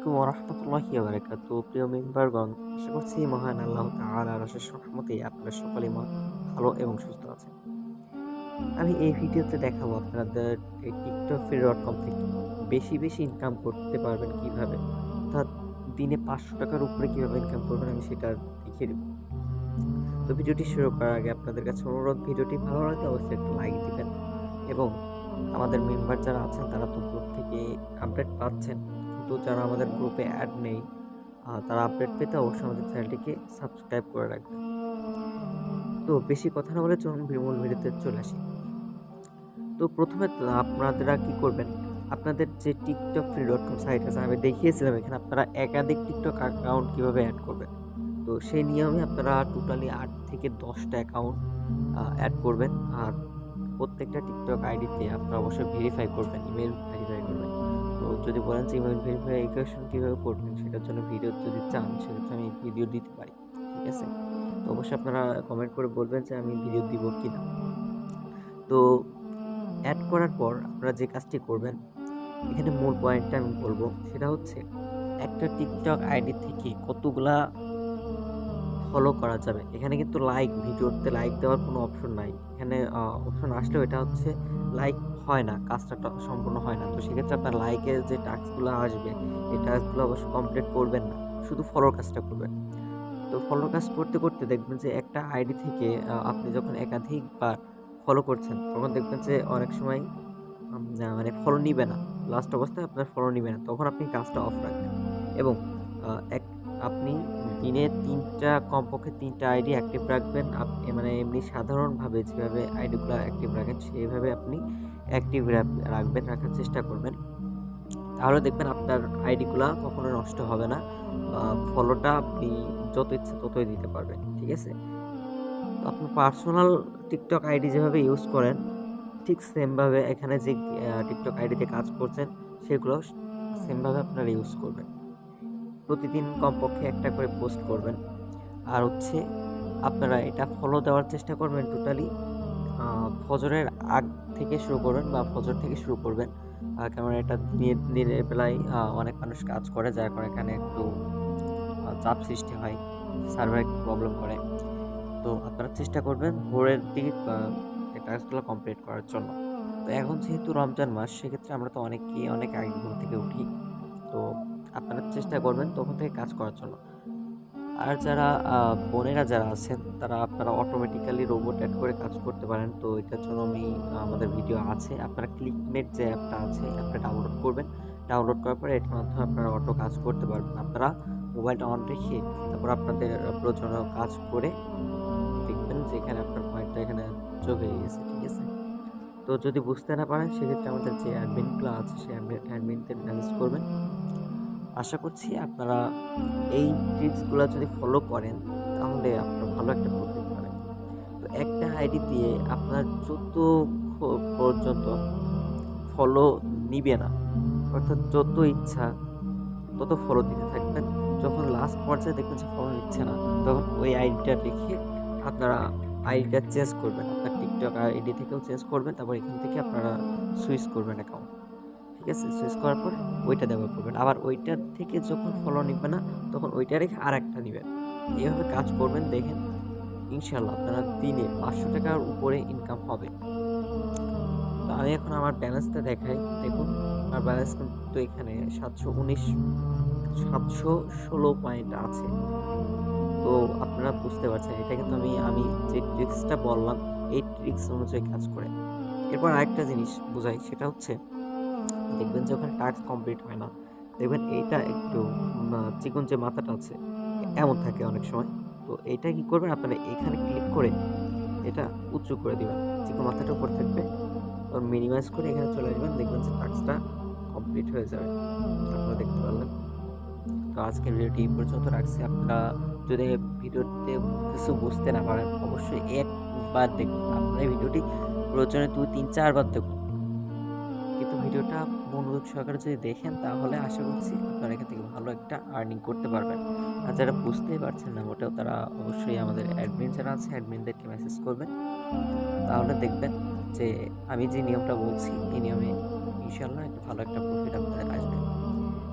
আলাইকুম ওয়া রাহমাতুল্লাহি ওয়া বারাকাতুহু। প্রিয় মেম্বারগণ, আশা করছি মহান আল্লাহ তাআলার অশেষ রহমতে আপনারা সকলেই ভালো এবং সুস্থ আছেন। আমি এই ভিডিওতে দেখাবো আপনাদের এই TikTok.com থেকে বেশি ইনকাম করতে পারবেন কিভাবে? অর্থাৎ দিনে ৳৫০০ র উপরে কিভাবে ইনকাম করবেন আমি সেটা দেখিয়ে দেব। তো ভিডিওটি শুরু করার আগে আপনাদের কাছে অনুরোধ, ভিডিওটি ভালো লাগলে অবশ্যই একটা লাইক দিবেন এবং আমাদের মেম্বার যারা আছেন তারা তো গ্রুপ থেকে আপডেট পাচ্ছেন। কিন্তু যারা আমাদের গ্রুপে অ্যাড নেই তারা আপডেট পেতে অবশ্যই আমাদের চ্যানেলটিকে সাবস্ক্রাইব করে রাখবেন। তো বেশি কথা না বলে চলুন মূল ভিডিওতে চলে আসি। তো প্রথমে আপনারা কি করবেন? আপনাদের যে TikTok.com সাইট আছে, আমি দেখিয়েছিলাম এখানে আপনারা একাধিক TikTok অ্যাকাউন্ট কিভাবে অ্যাড করবেন। তো সেই নিয়মে আপনারা টোটালি ৮ থেকে ১০ টা অ্যাকাউন্ট অ্যাড করবেন। আর প্রত্যেকটা TikTok আইডিতে আপনারা অবশ্যই ভেরিফাই করবেন, ইমেইল ভেরিফাই করবেন। তো যদি বলেন যে ইমেইল ভেরিফিকেশন কিভাবে করবেন সেটার জন্য ভিডিও যদি চান সেক্ষেত্রে আমি ভিডিও দিতে পারি। ঠিক আছে? তো অবশ্যই আপনারা কমেন্ট করে বলবেন যে আমি ভিডিও দিব কিনা। তো অ্যাড করার পর আপনারা যে কাজটি করবেন, এখানে মূল পয়েন্টটা আমি বলব সেটা হচ্ছে একটা TikTok আইডি থেকে কতগুলা ফলো করা যাবে। এখানে কিন্তু ভিডিওতে লাইক দেওয়ার কোনো অপশন নাই। এখানে অপশন আসলেও এটা হচ্ছে লাইক হয় না, কাজটা সম্পূর্ণ হয় না। তো সেক্ষেত্রে আপনার লাইকের যে টাস্কগুলো আসবে, এই টাস্কগুলো অবশ্যই কমপ্লিট করবেন না। শুধু ফলোর কাজটা করবেন। তো ফলোর কাজ করতে দেখবেন যে একটা আইডি থেকে আপনি যখন একাধিকবার ফলো করছেন, তখন দেখবেন যে অনেক সময় মানে ফলো নিবে না। লাস্ট অবস্থায় আপনার ফলো নিবে না। তখন আপনি কাজটা অফ রাখবেন এবং আ এক আপনি দিনে ৩ টা, কমপক্ষে ৩ টা আইডি অ্যাক্টিভ রাখবেন। মানে এমনি সাধারণভাবে যেভাবে আইডিগুলা অ্যাক্টিভ রাখেন সেইভাবে আপনি অ্যাক্টিভ রাখবেন, রাখার চেষ্টা করবেন। তাহলে দেখবেন আপনার আইডিগুলা কখনো নষ্ট হবে না। ফলোটা আপনি যত ইচ্ছা ততই দিতে পারবেন। ঠিক আছে? তো আপনার পার্সোনাল TikTok আইডি যেভাবে ইউজ করেন, ঠিক সেমভাবে এখানে যে TikTok আইডিতে কাজ করছেন সেগুলো সেমভাবে আপনারা ইউজ করবেন। প্রতিদিন কমপক্ষে একটা করে পোস্ট করবেন। আর হচ্ছে আপনারা এটা ফলো দেওয়ার চেষ্টা করবেন টোটালি আ ফজরের আগ থেকে শুরু করবেন বা ফজর থেকে শুরু করবেন। কেননা এটা দিনের বেলায় অনেক মানুষ কাজ করে, যার কারণে এখানে একটু চাপ সৃষ্টি হয়। সার্ভার একটু প্রবলেম করে। তো আপনারা চেষ্টা করবেন ভোরের দিকে এই টাস্কগুলো কমপ্লিট করার জন্য। তো এখন যেহেতু রমজান মাস, সেক্ষেত্রে আমরা তো অনেকেই অনেক আগে ঘুম থেকে উঠি। তো আপনারা চেষ্টা করবেন তখন থেকে কাজ করার জন্য। আর যারা বোনেরা যারা আছেন তারা আপনারা অটোমেটিক্যালি রোবট এড করে কাজ করতে পারেন। তো এটার জন্য আমাদের ভিডিও আছে। আপনারা ক্লিকনেট যে অ্যাপটা আছে, অ্যাপটা ডাউনলোড করবেন। ডাউনলোড করার পরে এটার মাধ্যমে আপনারা অটো কাজ করতে পারবেন। আপনারা মোবাইলটা অন রেখে তারপর আপনাদের প্রয়োজনীয় কাজ করে দেখবেন যে এখানে আপনার পয়েন্টটা এখানে যোগ হয়ে গেছে। ঠিক আছে? তো যদি বুঝতে না পারেন সেক্ষেত্রে আমাদের যে অ্যাডমিনগুলো আছে সেই অ্যাডমিনদের মেসেজ করবেন। আশা করছি আপনারা এই ট্রিক্সগুলা যদি ফলো করেন তাহলে আপনারা ভালো একটা প্রফিট পাবেন। তো একটা আইডি দিয়ে আপনার যত পর্যন্ত ফলো নিবে না, অর্থাৎ যত ইচ্ছা তত ফলো দিতে থাকবেন। যখন লাস্ট পর্যায়ে দেখবেন যে ফলো নিচ্ছে না, তখন ওই আইডিটা রেখে আপনারা আইডিটা চেঞ্জ করবেন। আপনার TikTok আইডি থেকেও চেঞ্জ করবেন। তারপর এখান থেকে আপনারা সুইচ করবেন অ্যাকাউন্ট। ঠিক আছে? সুইচ করার পরে ওইটা ব্যবহার করবেন। আবার ওইটার থেকে যখন ফলো নিবে না, তখন ওইটা রেখে আরেকটা নিবেন। এভাবে কাজ করবেন, দেখেন ইনশাআল্লাহ আপনারা দিনে ৳৫০০ র উপরে ইনকাম হবে। তো আমি এখন আমার ব্যালেন্সটা দেখাই। দেখুন আমার ব্যালেন্স কিন্তু এখানে ৭১৬ পয়েন্ট আছে। তো আপনারা বুঝতে পারছেন এটা কিন্তু আমি যে ট্রিক্সটা বললাম এই ট্রিক্স অনুযায়ী কাজ করে। এরপর আরেকটা জিনিস বুঝাই, সেটা হচ্ছে দেখবেন যে ওখানে টাস্ক কমপ্লিট হয় না। দেখবেন এইটা একটু চিকন যে মাথাটা আছে এমন থাকে অনেক সময়। তো এইটা কি করবেন, আপনারা এখানে ক্লিক করে এটা উঁচু করে দিবেন। চিকন মাথাটা উপরে থাকবে। তারপর মিনিমাইজ করে এখানে চলে আসবেন। দেখবেন যে টাস্কটা কমপ্লিট হয়ে যাবে। আপনারা দেখতে পারলেন। তো আজকের ভিডিওটি এই পর্যন্ত রাখছি। আপনারা যদি ভিডিওতে কিছু বুঝতে না পারেন অবশ্যই একবার দেখুন। আপনারা এই ভিডিওটি প্রয়োজনে ২, ৩, ৪ বার দেখুন। কিন্তু ভিডিওটা মনোযোগ সহকারে যদি দেখেন তাহলে আশা করছি আপনারা এখান থেকে ভালো একটা আর্নিং করতে পারবেন। আর যারা বুঝতেই পারছেন না মোটেও তারা অবশ্যই আমাদের অ্যাডমিন যারা আছে অ্যাডমিনদেরকে মেসেজ করবেন। তাহলে দেখবেন যে আমি যে নিয়মটা বলছি এই নিয়মে ইনশাআল্লাহ একটা ভালো একটা প্রফিট আপনাদের আসবে।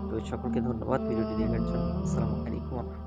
তো সকলকে ধন্যবাদ ভিডিওটি দেখার জন্য। আসসালামু আলাইকুম ওয়া রাহমাতুল্লাহ।